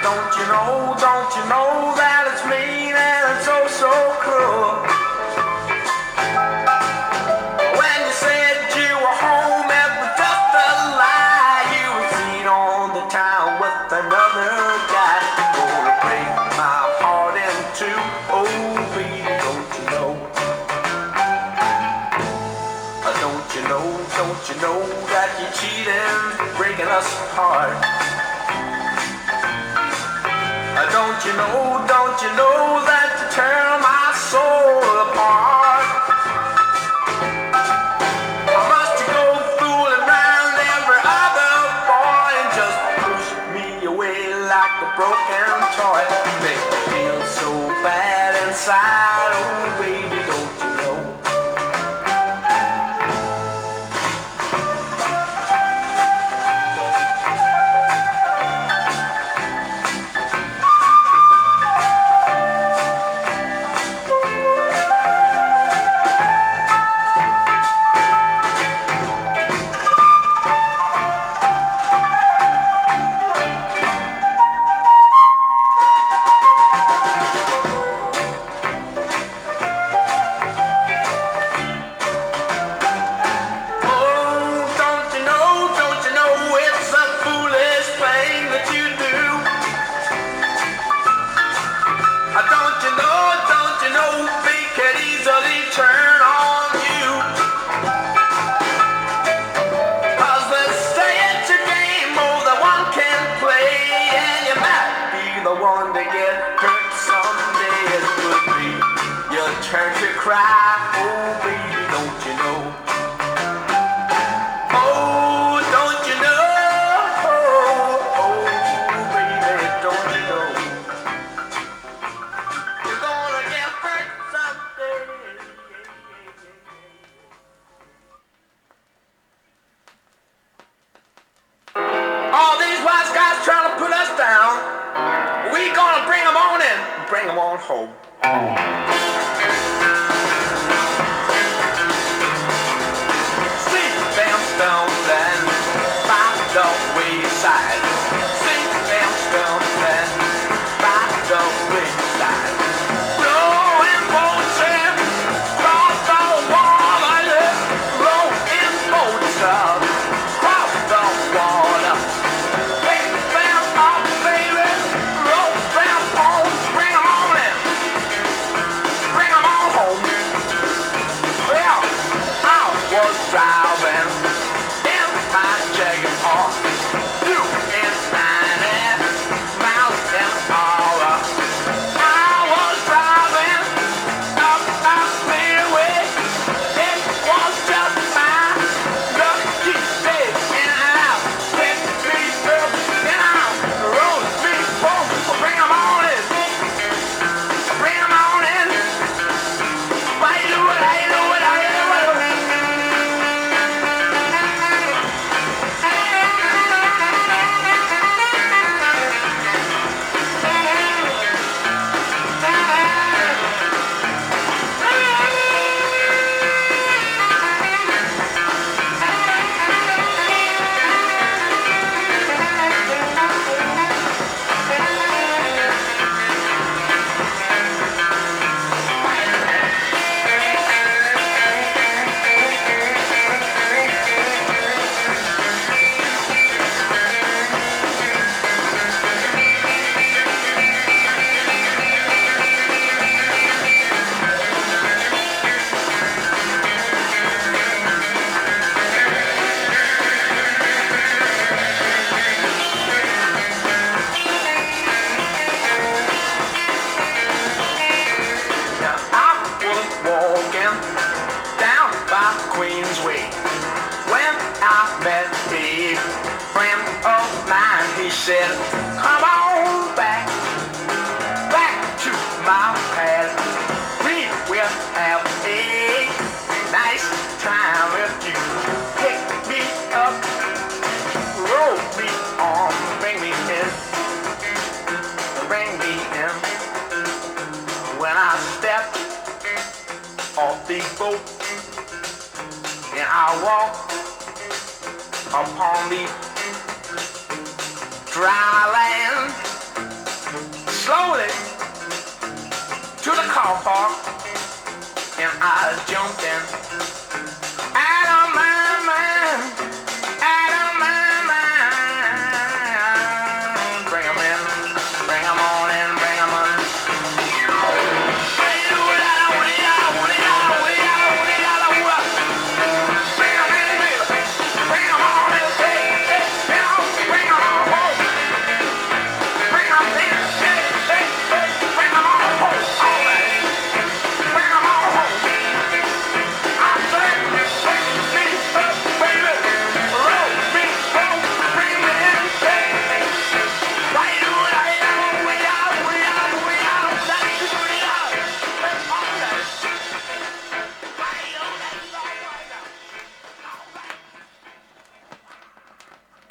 Don't you know that it's mean and it's oh so cruel? When you said you were home, it was just a lie. You were seen on the town with another guy. Gonna break my heart in two. Oh baby, don't you know? Don't you know that you're cheating, breaking us apart? Don't you know that you tear my soul apart? Or must you go fooling around every other boy and just push me away like a broken toy? Make me feel so bad inside, oh baby, don't you know? Turn to cry, oh baby, don't you know? Oh, don't you know? Oh, baby, don't you know? You're gonna get hurt someday. All these wise guys trying to put us down, we gonna bring them on in, bring them on home. Stones and by the wayside. Sing them stones and by the wayside. Blowing boats and cross the water. Blowing boats across the water. Pick them up, baby. Roll them home. Bring them on in. Bring them on home. Well, I was driving my jagged heart, you and 90 miles an hour. I was driving up a freeway. It was just my lucky day, and I picked me up and I rode me home. Bring 'em on in, bring 'em on in. Why you do it? How you do it? How you do it? Queensway when I met a friend of mine. He said, come on back to my past. We will have a nice time if you pick me up, roll me on, bring me in. When I step off the boat and I walk upon the dry land,